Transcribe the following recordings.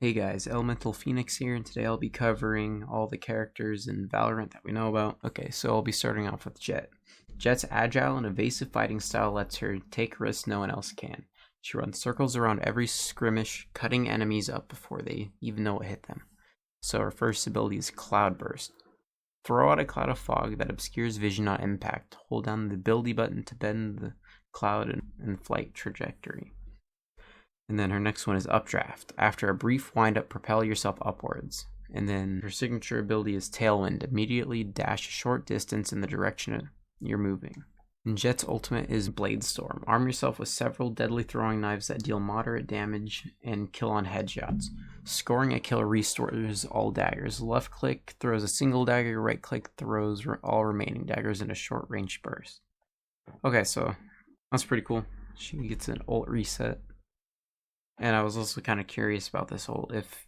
Hey guys, Elemental Phoenix here, and today I'll be covering all the characters in Valorant that we know about. Okay, so I'll be starting off with Jett. Jett's agile and evasive fighting style lets her take risks no one else can. She runs circles around every skirmish, cutting enemies up before they even know what hit them. So her first ability is Cloudburst. Throw out a cloud of fog that obscures vision on impact. Hold down the ability button to bend the cloud and flight trajectory. And then her next one is Updraft. After a brief wind-up, propel yourself upwards. And then her signature ability is Tailwind. Immediately dash a short distance in the direction you're moving. And Jett's ultimate is Bladestorm. Arm yourself with several deadly throwing knives that deal moderate damage and kill on headshots. Scoring a kill restores all daggers. Left click throws a single dagger, right click throws all remaining daggers in a short range burst. Okay, so that's pretty cool. She gets an ult reset. And I was also kind of curious about this ult. If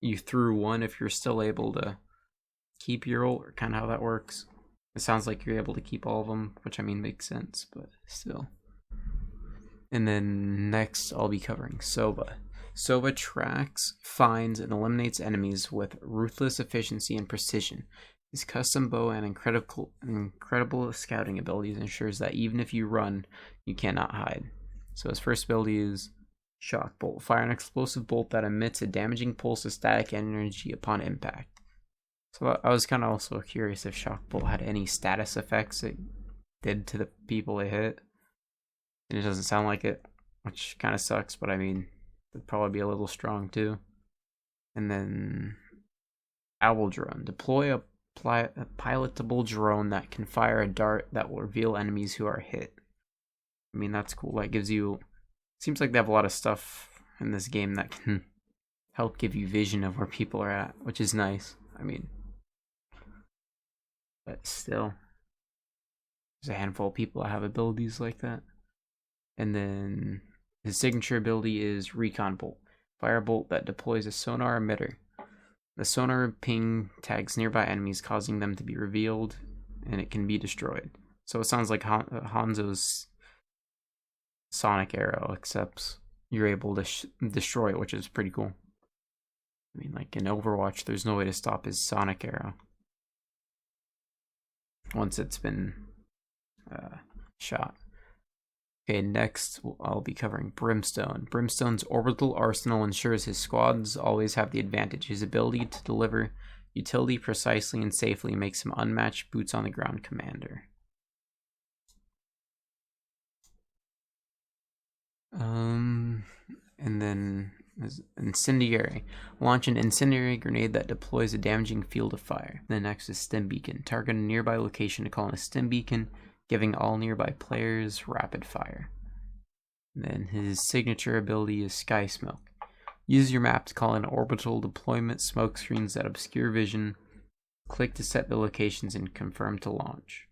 you threw one, if you're still able to keep your ult, or kind of how that works. It sounds like you're able to keep all of them, which I mean makes sense, but still. And then next I'll be covering Sova. Sova tracks, finds, and eliminates enemies with ruthless efficiency and precision. His custom bow and incredible scouting abilities ensures that even if you run, you cannot hide. So his first ability is Shock Bolt. Fire an explosive bolt that emits a damaging pulse of static energy upon impact. So I was kind of also curious if Shock Bolt had any status effects it did to the people it hit. And it doesn't sound like it, which kind of sucks, but I mean, it'd probably be a little strong too. And then Owl Drone. Deploy a pilotable drone that can fire a dart that will reveal enemies who are hit. I mean, that's cool. That gives you... Seems like they have a lot of stuff in this game that can help give you vision of where people are at, which is nice. I mean, but still, there's a handful of people that have abilities like that. And then his signature ability is Recon Bolt. Firebolt that deploys a sonar emitter. The sonar ping tags nearby enemies, causing them to be revealed, and it can be destroyed. So it sounds like Hanzo's Sonic Arrow, except you're able to destroy it, which is pretty cool. I mean, like in Overwatch, there's no way to stop his Sonic Arrow once it's been shot. Okay, next I'll be covering Brimstone. Brimstone's orbital arsenal ensures his squads always have the advantage. His ability to deliver utility precisely and safely makes him unmatched boots on the ground commander. And then Incendiary. Launch an incendiary grenade that deploys a damaging field of fire. Then next is Stim Beacon. Target a nearby location to call in a Stim Beacon, giving all nearby players rapid fire. And then his signature ability is Sky Smoke. Use your map to call in orbital deployment smoke screens that obscure vision. Click to set the locations and confirm to launch.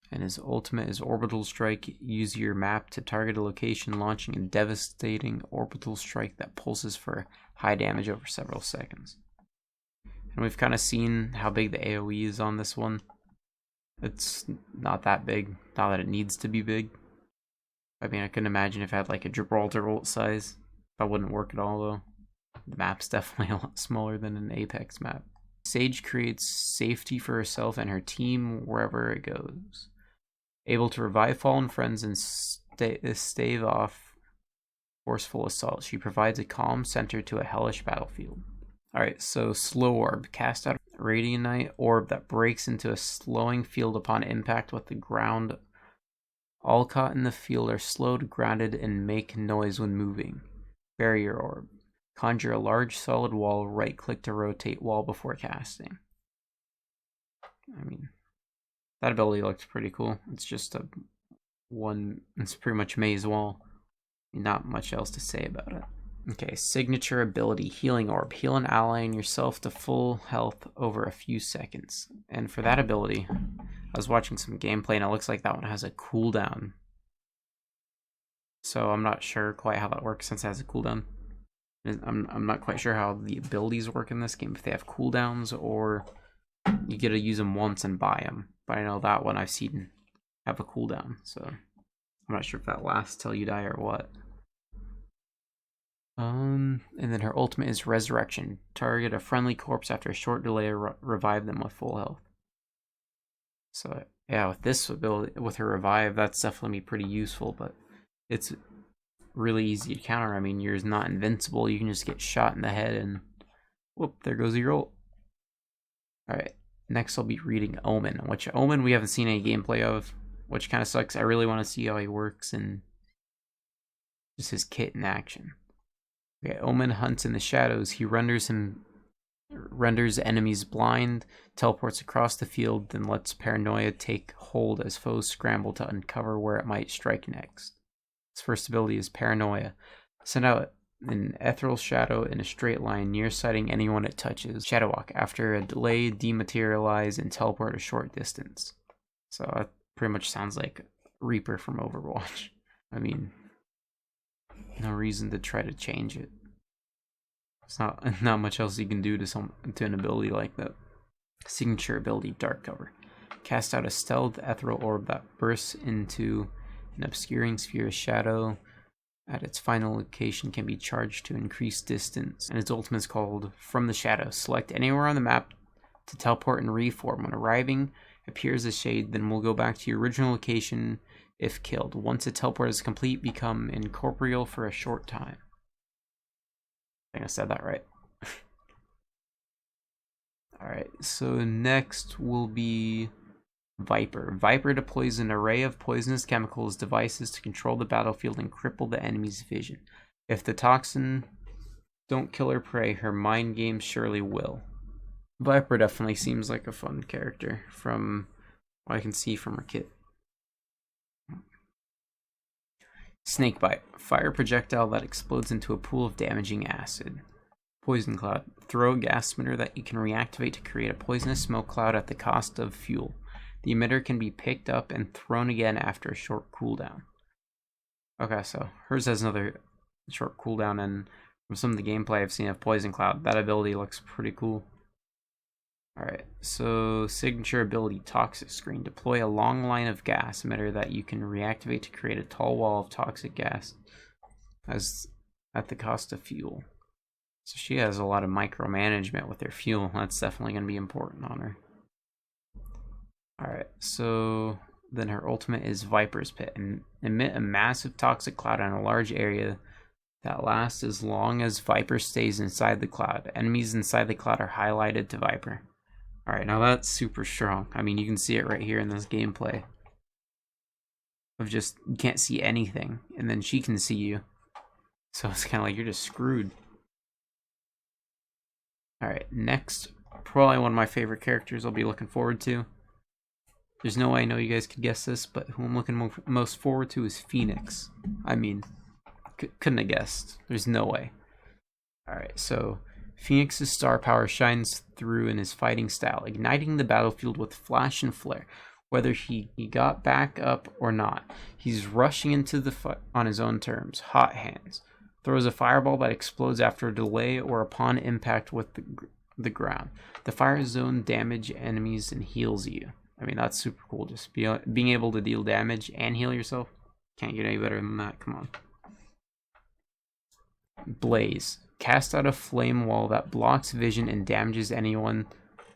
And his ultimate is Orbital Strike. Use your map to target a location, launching a devastating Orbital Strike that pulses for high damage over several seconds. And we've kind of seen how big the AoE is on this one. It's not that big, not that it needs to be big. I mean, I couldn't imagine if it had like a Gibraltar ult size. That wouldn't work at all though. The map's definitely a lot smaller than an Apex map. Sage creates safety for herself and her team wherever it goes. Able to revive fallen friends and stave off forceful assault. She provides a calm center to a hellish battlefield. Alright, so Slow Orb. Cast out a Radiantite orb that breaks into a slowing field upon impact with the ground. All caught in the field are slowed, grounded, and make noise when moving. Barrier Orb. Conjure a large solid wall, right click to rotate wall before casting. I mean, that ability looks pretty cool. It's just it's pretty much maze wall. Not much else to say about it. Okay, signature ability, Healing Orb. Heal an ally and yourself to full health over a few seconds. And for that ability, I was watching some gameplay and it looks like that one has a cooldown. So I'm not sure quite how that works since it has a cooldown. I'm not quite sure how the abilities work in this game, if they have cooldowns or you get to use them once and buy them. But I know that one I've seen have a cooldown, so I'm not sure if that lasts till you die or what. And then her ultimate is Resurrection. Target a friendly corpse after a short delay or revive them with full health. So yeah, with this ability, with her revive, that's definitely pretty useful, but it's really easy to counter. I mean, you're not invincible. You can just get shot in the head and whoop, there goes your ult. Alright, next I'll be reading Omen, which Omen we haven't seen any gameplay of, which kind of sucks. I really want to see how he works and just his kit in action. Okay, Omen hunts in the shadows. He renders enemies blind, teleports across the field, then lets paranoia take hold as foes scramble to uncover where it might strike next. His first ability is Paranoia. Send out an ethereal shadow in a straight line, near-sighting anyone it touches. Shadow Walk. After a delay, dematerialize and teleport a short distance. So that pretty much sounds like Reaper from Overwatch. I mean, no reason to try to change it. There's not much else you can do to an ability like that. Signature ability, Dark Cover. Cast out a stealth ethereal orb that bursts into an obscuring sphere of shadow. At its final location can be charged to increase distance, and its ultimate is called From the Shadow. Select anywhere on the map to teleport and reform. When arriving, appears a shade, then we'll go back to your original location if killed. Once a teleport is complete, become incorporeal for a short time. I think I said that right. Alright, so next will be Viper. Viper deploys an array of poisonous chemicals devices to control the battlefield and cripple the enemy's vision. If the toxin don't kill her prey, her mind games surely will. Viper definitely seems like a fun character from what I can see from her kit. Snakebite. Fire projectile that explodes into a pool of damaging acid. Poison Cloud. Throw a gas emitter that you can reactivate to create a poisonous smoke cloud at the cost of fuel. The emitter can be picked up and thrown again after a short cooldown. Okay, so hers has another short cooldown, and from some of the gameplay I've seen of Poison Cloud, that ability looks pretty cool. Alright, so signature ability, Toxic Screen. Deploy a long line of gas emitter that you can reactivate to create a tall wall of toxic gas as at the cost of fuel. So she has a lot of micromanagement with her fuel. That's definitely going to be important on her. Alright, so then her ultimate is Viper's Pit. And emit a massive toxic cloud on a large area that lasts as long as Viper stays inside the cloud. Enemies inside the cloud are highlighted to Viper. Alright, now that's super strong. I mean, you can see it right here in this gameplay. Of just, you can't see anything, and then she can see you. So it's kind of like you're just screwed. Alright, next, probably one of my favorite characters I'll be looking forward to. There's no way I know you guys could guess this, but who I'm looking most forward to is Phoenix. I mean, couldn't have guessed. There's no way. Alright, so Phoenix's star power shines through in his fighting style, igniting the battlefield with flash and flare. Whether he got back up or not, he's rushing into the fight on his own terms. Hot hands. Throws a fireball that explodes after a delay or upon impact with the ground. The fire zone damage enemies and heals you. I mean, that's super cool. Just being able to deal damage and heal yourself. Can't get any better than that. Come on. Blaze. Cast out a flame wall that blocks vision and damages anyone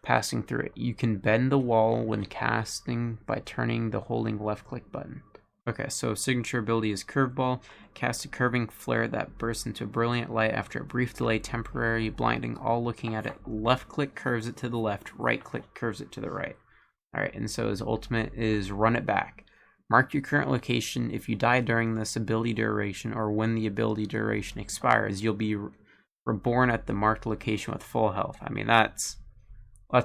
passing through it. You can bend the wall when casting by turning the holding left click button. Okay, so signature ability is Curveball. Cast a curving flare that bursts into brilliant light after a brief delay, temporarily blinding all looking at it. Left click curves it to the left, right click curves it to the right. Alright, and so his ultimate is Run It Back. Mark your current location. If you die during this ability duration or when the ability duration expires, you'll be reborn at the marked location with full health. I mean, that's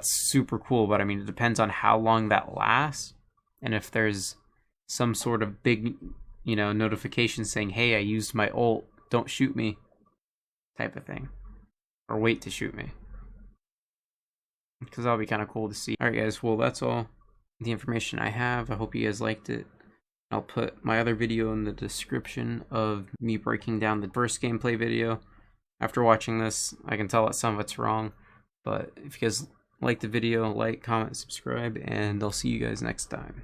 super cool, but I mean, it depends on how long that lasts, and if there's some sort of big, notification saying, hey, I used my ult, don't shoot me, type of thing, or wait to shoot me, because that'll be kind of cool to see. Alright guys, well, that's all the information I have. I hope you guys liked it. I'll put my other video in the description of me breaking down the first gameplay video. After watching this, I can tell that some of it's wrong, but if you guys like the video, like, comment, subscribe, and I'll see you guys next time.